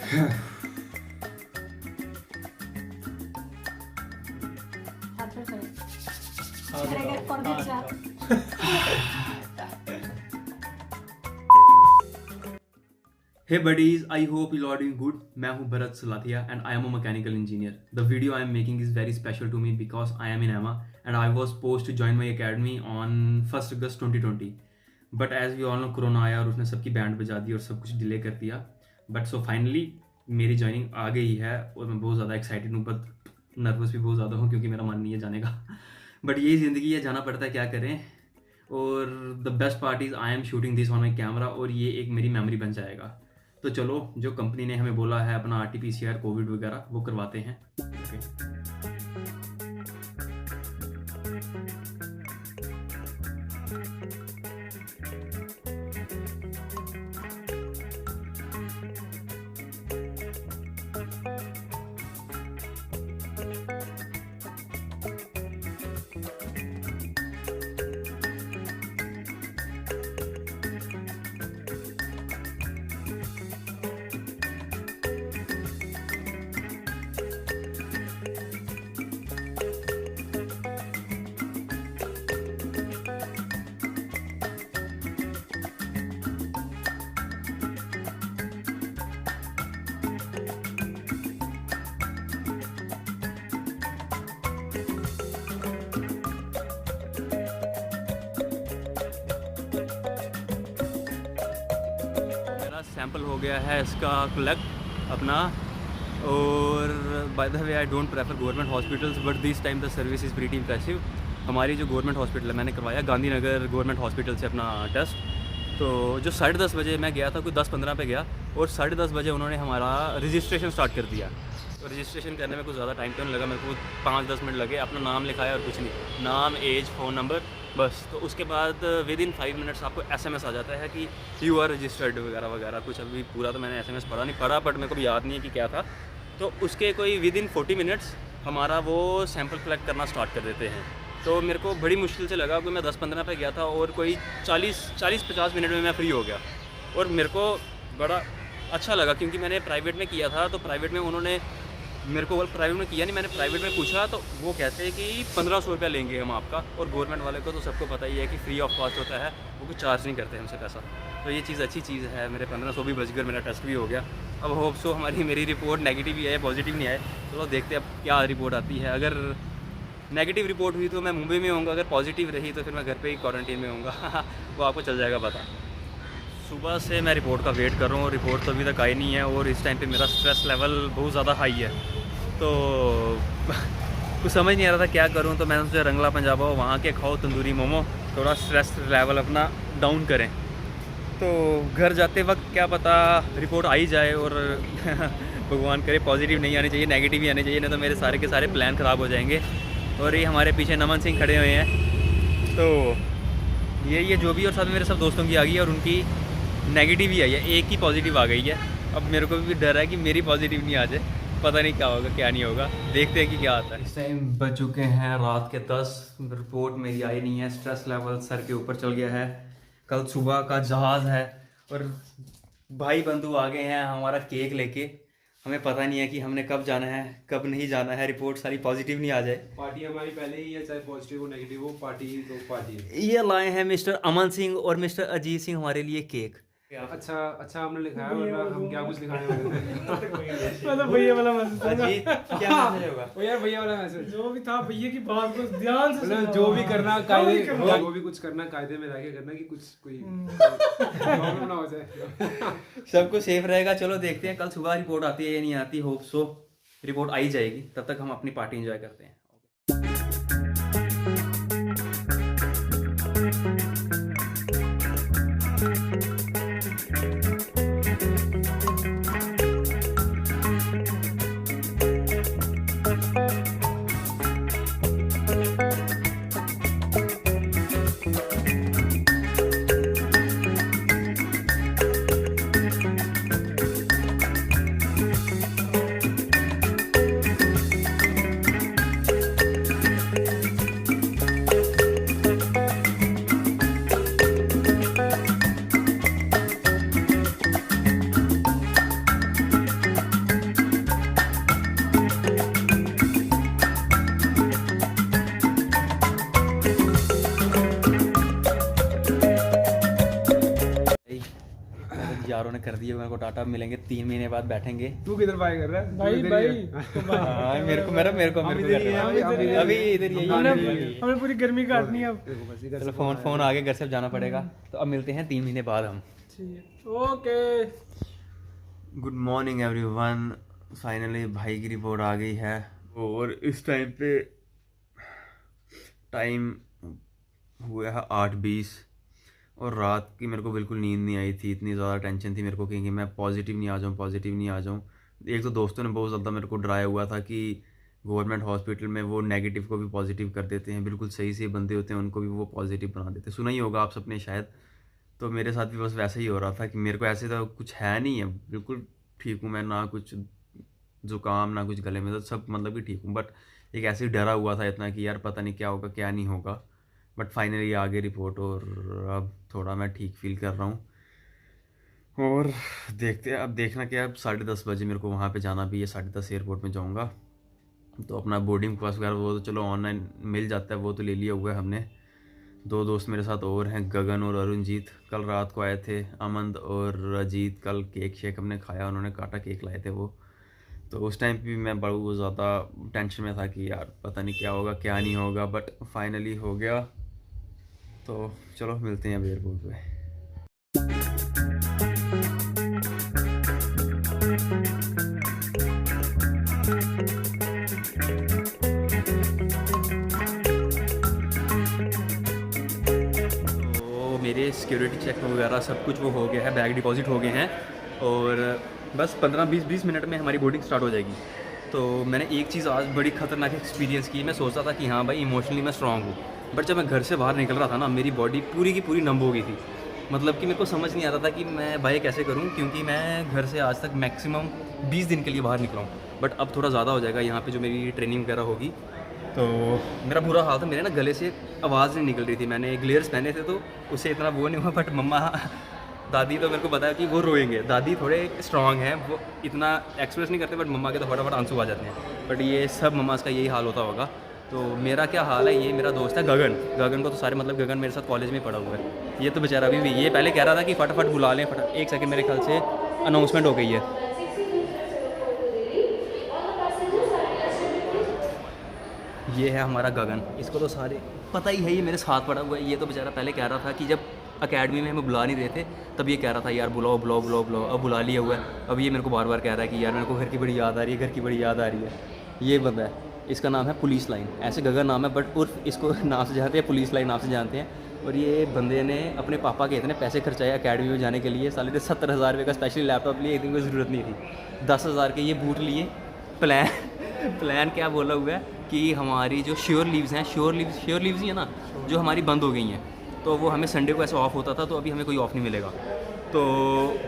Hey buddies, I hope you are doing good. मैं हूँ Bharat Salathia and I am a mechanical engineer. The video I am making is very special to me because I am in EMA and I was supposed to join my academy on 1st August 2020. But as we all know, corona आया और उसने सबकी band बजा दी और सब कुछ delay कर दिया. But so finally मेरी ज्वाइनिंग आ गई है और मैं बहुत ज़्यादा एक्साइटेड हूँ, बट नर्वस भी बहुत ज़्यादा हूँ क्योंकि मेरा मन नहीं है जाने का. बट यही ज़िंदगी है, जाना पड़ता है, क्या करें. और the best part is I am shooting this on my camera और ये एक मेरी मेमोरी बन जाएगा. तो चलो, जो कंपनी ने हमें बोला है अपना RT-PCR कोविड वगैरह वो करवाते हैं. सैंपल हो गया है इसका कलेक्ट अपना. और by the way I don't prefer government hospitals but this time the service is pretty impressive. हमारी जो गवर्नमेंट हॉस्पिटल है, मैंने करवाया गांधीनगर गवर्नमेंट हॉस्पिटल से अपना टेस्ट. तो जो 10:30 बजे मैं गया था, कोई 10-15 पे गया और 10:30 बजे उन्होंने हमारा रजिस्ट्रेशन स्टार्ट कर दिया. तो रजिस्ट्रेशन करने में कुछ ज़्यादा टाइम तो नहीं लगा, मेरे को 5-10 मिनट लगे. अपना नाम लिखाया और कुछ नहीं, नाम, एज, फ़ोन नंबर, बस. तो उसके बाद विद इन 5 मिनट्स आपको SMS आ जाता है कि यू आर रजिस्टर्ड वगैरह वगैरह. कुछ अभी पूरा तो मैंने SMS पढ़ा बट मेरे को भी याद नहीं है कि क्या था. तो उसके कोई विद इन 40 मिनट्स हमारा वो सैंपल कलेक्ट करना स्टार्ट कर देते हैं. तो मेरे को बड़ी मुश्किल से लगा कि मैं 10-15 पे गया था और कोई 40-50 मिनट में मैं फ्री हो गया. और मेरे को बड़ा अच्छा लगा क्योंकि मैंने प्राइवेट में किया था. तो प्राइवेट में उन्होंने मेरे को प्राइवेट में किया नहीं, मैंने प्राइवेट में पूछा तो वो कहते हैं कि 1500 रुपया लेंगे हम आपका. और गवर्नमेंट वाले को तो सबको पता ही है कि फ्री ऑफ कॉस्ट होता है, वो कुछ चार्ज नहीं करते हमसे पैसा. तो ये चीज़ अच्छी चीज़ है. मेरे 1500 भी बच गए, मेरा टेस्ट भी हो गया. अब होप सो मेरी रिपोर्ट नेगेटिव ही आए, पॉजिटिव नहीं आए. चलो देखते हैं अब क्या रिपोर्ट आती है. अगर नेगेटिव रिपोर्ट हुई तो मैं मुंबई में होऊंगा, अगर पॉजिटिव रही तो फिर मैं घर पे ही क्वारंटीन में होऊंगा. वो आपको चल जाएगा पता. सुबह से मैं रिपोर्ट का वेट कर रहा हूँ, रिपोर्ट तो अभी तक आई नहीं है. और इस टाइम पे मेरा स्ट्रेस लेवल बहुत ज़्यादा हाई है. तो कुछ समझ नहीं आ रहा था क्या करूँ. तो मैंने सोचा रंगला पंजाब हो, वहाँ के खाओ तंदूरी मोमो, थोड़ा स्ट्रेस लेवल अपना डाउन करें. तो घर जाते वक्त क्या पता रिपोर्ट आ ही जाए और भगवान करे पॉजिटिव नहीं आनी चाहिए, नेगेटिव ही आनी चाहिए, नहीं तो मेरे सारे के सारे प्लान ख़राब हो जाएंगे. और ये हमारे पीछे नमन सिंह खड़े हुए हैं. तो ये जो भी, और साथ में मेरे सब दोस्तों की आ गई है और उनकी नेगेटिव ही आई है, एक ही पॉजिटिव आ गई है. अब मेरे को भी डर है कि मेरी पॉजिटिव नहीं आ जाए. पता नहीं क्या होगा क्या नहीं होगा, देखते हैं कि क्या आता है. इस टाइम बज चुके हैं रात के 10. रिपोर्ट मेरी आई नहीं है. स्ट्रेस लेवल सर के ऊपर चल गया है. कल सुबह का जहाज़ है और भाई बंधु आ गए हैं हमारा केक लेके. हमें पता नहीं है कि हमने कब जाना है कब नहीं जाना है. रिपोर्ट सारी पॉजिटिव नहीं आ जाए. पार्टी हमारी पहले ही है, चाहे पॉजिटिव हो नेगेटिव हो, पार्टी तो पार्टी है. ये लाए हैं मिस्टर अमन सिंह और मिस्टर अजीत सिंह हमारे लिए केक. अच्छा हमने लिखा है, वरना हम क्या कुछ लिखाने वाले मतलब भैया वाला मैसेज था ना. अजीत क्या मैसेज होगा? ओ यार भैया वाला मैसेज जो भी था भैया की बात को ध्यान से मतलब सुनो. जो भी करना कायदे, करना. जो भी कुछ करना कायदे में रह के करना कि कुछ कोई प्रॉब्लम ना हो जाए. सब कुछ सेफ रहेगा. चलो देखते हैं कल सुबह रिपोर्ट आती है या नहीं आती. होप सो रिपोर्ट आई जाएगी, तब तक हम अपनी पार्टी एंजॉय करते हैं. यारों ने कर दिया मेरे को टाटा, मिलेंगे 3 महीने बाद, बैठेंगे। तू किधर बाय कर रहा है? भाई तू इधर भाई ही है। हाँ मेरे को कर रहा है। अभी इधर ही है। हमें पूरी गर्मी काटनी है अब। देखो बस इधर चलो फोन आगे घर से जाना पड़ेगा, तो अब मिलते हैं 3 महीने बाद हम। Okay. Good morning everyone, finally भाई की रिपोर्ट आ गई है और इस टाइम पे टाइम हुआ है 8:20 और रात की मेरे को बिल्कुल नींद नहीं आई थी, इतनी ज़्यादा टेंशन थी मेरे को कि मैं पॉजिटिव नहीं आ जाऊँ। एक तो दोस्तों ने बहुत ज़्यादा मेरे को डराया हुआ था कि गवर्नमेंट हॉस्पिटल में वो नेगेटिव को भी पॉजिटिव कर देते हैं, बिल्कुल सही से बंदे होते हैं उनको भी वो पॉजिटिव बना देते हैं। सुना ही होगा आप सबने शायद। तो मेरे साथ भी बस वैसा ही हो रहा था कि मेरे को ऐसे तो कुछ है नहीं है, बिल्कुल ठीक हूँ मैं, ना कुछ ज़ुकाम ना कुछ गले में, तो सब मतलब कि ठीक हूँ। बट एक ऐसे ही डरा हुआ था इतना कि यार पता नहीं क्या होगा क्या नहीं होगा। बट फाइनली आ गई रिपोर्ट और अब थोड़ा मैं ठीक फील कर रहा हूँ और देखते हैं अब। देखना क्या, अब 10:30 बजे मेरे को वहाँ पे जाना भी है, 10:30 एयरपोर्ट में जाऊँगा। तो अपना बोर्डिंग पास वगैरह वो तो चलो ऑनलाइन मिल जाता है, वो तो ले लिया हुआ है हमने। 2 दोस्त मेरे साथ और हैं, गगन और अरुणजीत, कल रात को आए थे। अमन और अजीत कल केक शेक हमने खाया, उन्होंने काटा केक लाए थे वो। तो उस टाइम पे भी मैं बहुत ज़्यादा टेंशन में था कि यार पता नहीं क्या होगा क्या नहीं होगा, बट फाइनली हो गया। तो चलो मिलते हैं अब एयरपोर्ट पे। तो मेरे सिक्योरिटी चेक वगैरह सब कुछ वो हो गया है, बैग डिपॉजिट हो गए हैं और बस 15-20 मिनट में हमारी बोर्डिंग स्टार्ट हो जाएगी। तो मैंने एक चीज़ आज बड़ी ख़तरनाक एक्सपीरियंस की। मैं सोचता था कि हाँ भाई इमोशनली मैं स्ट्रांग हूँ, बट जब मैं घर से बाहर निकल रहा था ना, मेरी बॉडी पूरी की पूरी नंब हो गई थी। मतलब कि मेरे को समझ नहीं आ रहा था कि मैं बाइक कैसे करूँ, क्योंकि मैं घर से आज तक मैक्सिमम 20 दिन के लिए बाहर निकला हूँ। बट अब थोड़ा ज़्यादा हो जाएगा यहाँ पे जो मेरी ट्रेनिंग वगैरह होगी। तो मेरा बुरा हाल था, मेरे ना गले से आवाज़ नहीं निकल रही थी। मैंने ग्लेयर्स पहने थे तो उससे इतना वो नहीं हुआ, बट मम्मा दादी तो मेरे को बताया कि वो रोएंगे। दादी थोड़े स्ट्रांग हैं, वो इतना एक्सप्रेस नहीं करते, बट मम्मा के तो फटाफट आंसू आ जाते हैं। बट ये सब मम्मा का यही हाल होता होगा। तो मेरा क्या हाल है, ये मेरा दोस्त है गगन को तो सारे मतलब गगन मेरे साथ कॉलेज में पढ़ा हुआ है। ये तो बेचारा अभी भी ये पहले कह रहा था कि फटाफट बुला लें, एक सेकंड मेरे ख्याल से अनाउंसमेंट हो गई है। ये है हमारा गगन, इसको तो सारे पता ही है, ये मेरे साथ पड़ा हुआ है। ये तो बेचारा पहले कह रहा था कि जब अकेडमी में हमें बुला नहीं रहे थे तब ये कह रहा था यार बुलाओ बुलाओ बुलाओ बुलाओ, अब बुला लिया हुआ है। अब ये मेरे को बार बार कह रहा है कि यार मेरे को घर की बड़ी याद आ रही है, घर की बड़ी याद आ रही है। ये बंदा है, इसका नाम है पुलिस लाइन, ऐसे गगन नाम है, बट उर्फ इसको नाम से जानते हैं, पुलिस लाइन नाम से जानते हैं। और ये बंदे ने अपने पापा के इतने पैसे खर्चाए अकेडमी में जाने के लिए, साले ने 70,000 रुपये का स्पेशली लैपटॉप लिए, इतनी कोई ज़रूरत नहीं थी। 10,000 के ये बूट लिए। प्लान क्या बोला हुआ है कि हमारी जो श्योर लीव्स हैं, श्योर लीव्स ही है ना, जो हमारी बंद हो गई हैं, तो वो हमें संडे को ऐसे ऑफ होता था, तो अभी हमें कोई ऑफ नहीं मिलेगा। तो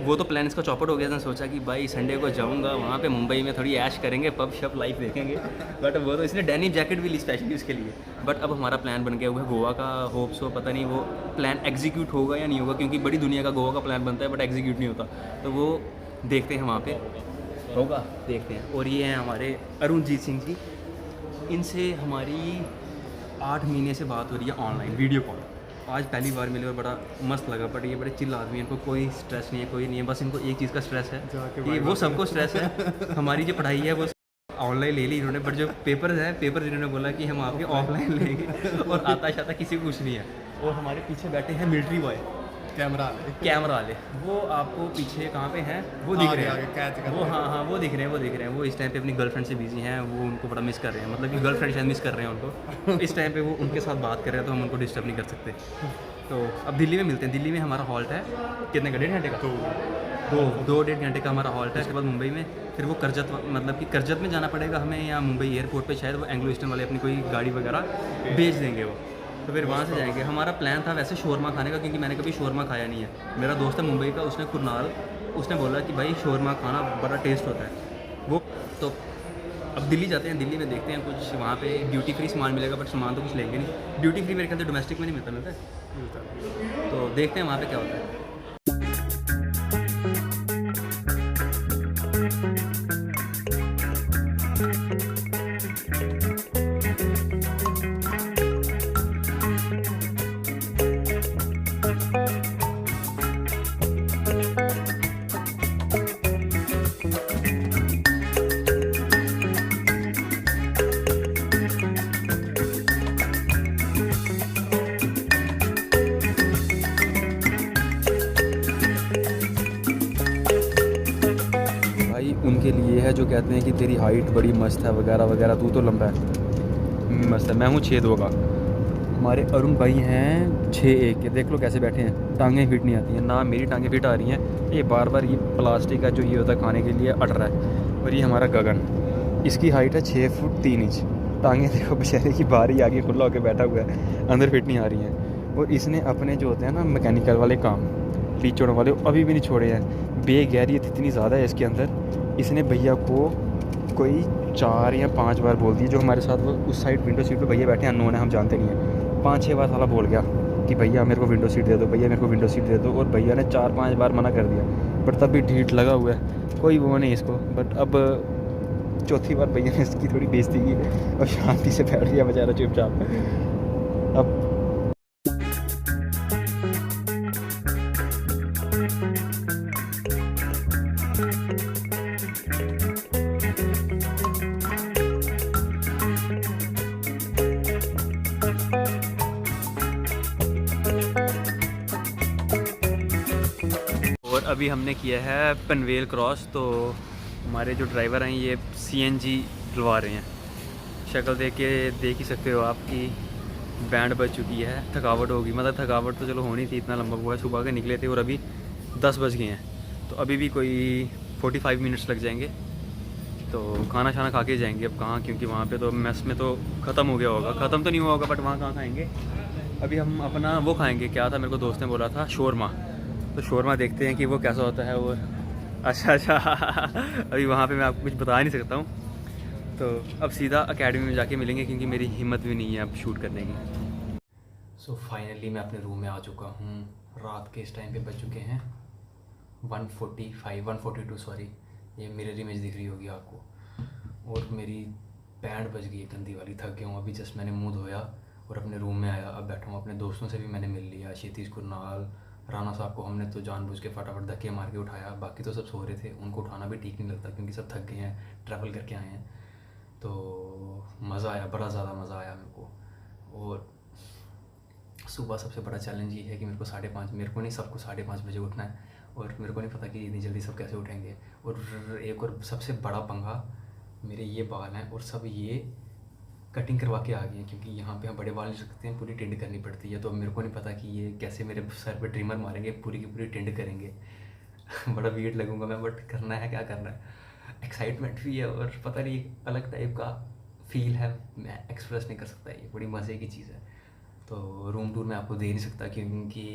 वो तो प्लान इसका चौपट हो गया था। सोचा कि भाई संडे को जाऊंगा वहाँ पे मुंबई में, थोड़ी ऐश करेंगे, पब शप लाइफ देखेंगे। बट वो तो इसने डेनिम जैकेट भी ली स्पेशली उसके लिए। बट अब हमारा प्लान बन गया हुआ है गोवा का। होप सो, पता नहीं वो प्लान एग्जीक्यूट होगा या नहीं होगा, क्योंकि बड़ी दुनिया का गोवा का प्लान बनता है बट एग्जीक्यूट नहीं होता। तो वो देखते हैं वहाँ पर होगा, देखते हैं। और ये हैं हमारे अरुणजीत सिंह जी, इनसे हमारी 8 महीने से बात हो रही है ऑनलाइन वीडियो कॉल। आज पहली बार मिले और बड़ा मस्त लगा। बट ये बड़े चिल आदमी हैं, इनको कोई स्ट्रेस नहीं है, कोई नहीं है। बस इनको एक चीज़ का स्ट्रेस है कि वो सबको स्ट्रेस है। हमारी जो पढ़ाई है वो ऑनलाइन ले ली इन्होंने, बट जो पेपर इन्होंने बोला कि हम आपके ऑफलाइन लेंगे। और आता शाता किसी को कुछ नहीं है। और हमारे पीछे बैठे हैं मिलिट्री बॉय, कैमरा वाले। वो आपको पीछे कहाँ पे हैं, वो दिख रहे हैं, वो हाँ वो दिख रहे हैं। वो इस टाइम पे अपनी गर्लफ्रेंड से बिजी हैं, वो उनको बड़ा मिस कर रहे हैं, मतलब कि गर्लफ्रेंड शायद मिस कर रहे हैं उनको। इस टाइम पे वो उनके साथ बात कर रहे हैं, तो हम उनको डिस्टर्ब नहीं कर सकते। तो अब दिल्ली में मिलते हैं। दिल्ली में हमारा हॉल्ट है कितने का, 1.5 घंटे का, 2-1.5 घंटे का हमारा हॉल्ट है। उसके बाद मुंबई में फिर वो करजत, मतलब कि करजत में जाना पड़ेगा हमें, या मुंबई एयरपोर्ट पे शायद वो एंग्लो ईस्टर्न वाले अपनी कोई गाड़ी वगैरह भेज देंगे वो, तो फिर वहाँ से जाएंगे। हमारा प्लान था वैसे शोरमा खाने का, क्योंकि मैंने कभी शोरमा खाया नहीं है। मेरा दोस्त है मुंबई का, उसने कुरनाल, उसने बोला कि भाई शोरमा खाना बड़ा टेस्ट होता है वो। तो अब दिल्ली जाते हैं, दिल्ली में देखते हैं कुछ वहाँ पे ड्यूटी फ्री सामान मिलेगा, बट सामान तो कुछ लेंगे नहीं। ड्यूटी फ्री मेरे ख्याल से डोमेस्टिक में नहीं मिलता है। तो देखते हैं वहाँ पे क्या होता है। उनके लिए है जो कहते हैं कि तेरी हाइट बड़ी मस्त है वगैरह वगैरह, तू तो लंबा है, मस्त है। मैं हूँ 6'2" का। हमारे अरुण भाई हैं 6'1" के। देख लो कैसे बैठे हैं, टांगें फिट नहीं आती हैं ना, मेरी टांगें फिट आ रही हैं। ये बार बार ये प्लास्टिक का जो ये होता है खाने के लिए अट रहा है। और ये हमारा गगन, इसकी हाइट है 6 फुट 3 इंच। टांगें देखो बेचारे की बाहर ही आगे खुला होकर बैठा हुआ है, अंदर फिट नहीं आ रही हैं। और इसने अपने जो होते हैं ना मैकेनिकल वाले काम, लीचोड़ वाले, अभी भी नहीं छोड़े हैं। बेगैरियत इतनी ज़्यादा है इसके अंदर। इसने भैया को कोई 4 या 5 बार बोल दिया। जो हमारे साथ वो उस साइड विंडो सीट पे भैया बैठे हैं, अननोन है, हम जानते नहीं हैं। 5-6 बार साला बोल गया कि भैया मेरे को विंडो सीट दे दो, भैया मेरे को विंडो सीट दे दो। और भैया ने 4-5 बार मना कर दिया, पर तब भी ढीठ लगा हुआ है, कोई वो नहीं इसको। बट अब चौथी बार भैया ने इसकी थोड़ी बेइज्जती की और शांति से बैठ गया बेचारा चुपचाप। अब और अभी हमने किया है पनवेल क्रॉस। तो हमारे जो ड्राइवर हैं ये CNG डलवा रहे हैं। शक्ल देख ही सकते हो आपकी, बैंड बज चुकी है, थकावट होगी। मतलब थकावट तो चलो होनी थी, इतना लंबा हुआ है, सुबह के निकले थे और अभी 10 बज गए हैं। तो अभी भी कोई 45 मिनट्स लग जाएंगे। तो खाना शाना खा के जाएंगे अब। कहाँ, क्योंकि वहाँ पे तो मेस में तो ख़त्म हो गया होगा, ख़त्म तो नहीं हुआ होगा, बट वहाँ कहाँ खाएंगे। अभी हम अपना वो खाएंगे, क्या था मेरे को दोस्त ने बोला था, शोरमा। तो शोरमा देखते हैं कि वो कैसा होता है। और अच्छा अभी वहाँ पे मैं आपको कुछ बता नहीं सकता हूँ। तो अब सीधा एकेडमी में जाके मिलेंगे, क्योंकि मेरी हिम्मत भी नहीं है अब शूट करने की। सो फाइनली मैं अपने रूम में आ चुका हूँ। रात के इस टाइम पे बज चुके हैं 142 सॉरी, ये मिरर इमेज दिख रही होगी आपको। और मेरी बैंड बज गई है गंदी वाली, थक गया हूँ। अभी जस्ट मैंने मुँह धोया और अपने रूम में आया, अब बैठा हूँ। अपने दोस्तों से भी मैंने मिल लिया, क्षितिज, कुरनाल, राना साहब को हमने तो जानबूझ के फटाफट धक्के मार के उठाया। बाकी तो सब सो रहे थे, उनको उठाना भी ठीक नहीं लगता क्योंकि सब थक गए हैं, ट्रैवल करके आए हैं। तो मज़ा आया, बड़ा ज़्यादा मज़ा आया मेरे को। और सुबह सबसे बड़ा चैलेंज ये है कि मेरे को 5:30, मेरे को नहीं, सबको 5:30 बजे उठना है। और मेरे को नहीं पता कि इतनी जल्दी सब कैसे उठेंगे। और एक और सबसे बड़ा पंगा, मेरे ये बाल हैं और सब ये कटिंग करवा के आ गए हैं, क्योंकि यहाँ पे हम बड़े बाल नहीं रखते हैं, पूरी टिंड करनी पड़ती है। तो अब मेरे को नहीं पता कि ये कैसे मेरे सर पे ट्रिमर मारेंगे, पूरी की पूरी टिंड करेंगे। बड़ा वियर्ड लगूंगा मैं, बट करना है, क्या करना है। एक्साइटमेंट भी है और पता नहीं एक अलग टाइप का फील है, मैं एक्सप्रेस नहीं कर सकता, ये बड़ी मज़े की चीज़ है। तो रूम टूर मैं आपको दे नहीं सकता क्योंकि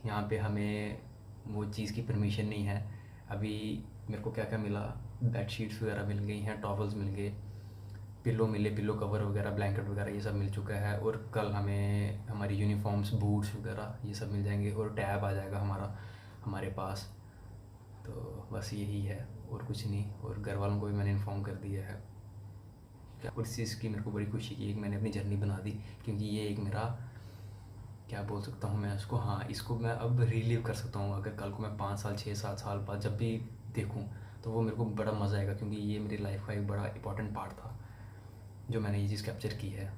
यहाँ पे हमें वो चीज़ की परमिशन नहीं है। अभी मेरे को क्या क्या मिला, बेडशीट्स वगैरह मिल गई हैं, टॉवल्स मिल गए, पिलो मिले, पिलो कवर वगैरह, ब्लैंकेट वगैरह ये सब मिल चुका है। और कल हमें हमारी यूनिफॉर्म्स, बूट्स वगैरह ये सब मिल जाएंगे और टैब आ जाएगा हमारे पास। तो बस यही है और कुछ नहीं। और घर वालों को भी मैंने इन्फॉर्म कर दिया है। क्या उस चीज़ की मेरे को बड़ी खुशी की, एक मैंने अपनी जर्नी बना दी, क्योंकि ये एक मेरा, क्या बोल सकता हूँ मैं इसको, हाँ, इसको मैं अब रिलीव कर सकता हूँ। अगर कल को मैं 5 साल 6-7 साल बाद जब भी देखूँ तो वो मेरे को बड़ा मज़ा आएगा, क्योंकि ये मेरी लाइफ का एक बड़ा इंपॉर्टेंट पार्ट था जो मैंने ये चीज़ कैप्चर की है।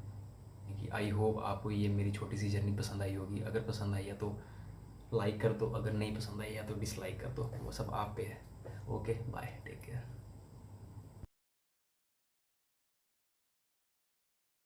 आई होप आपको ये मेरी छोटी सी जर्नी पसंद आई होगी। अगर पसंद आई है तो लाइक कर दो, अगर नहीं पसंद आई है तो डिसलाइक कर दो, वो सब आप पे है। Okay, bye, take care.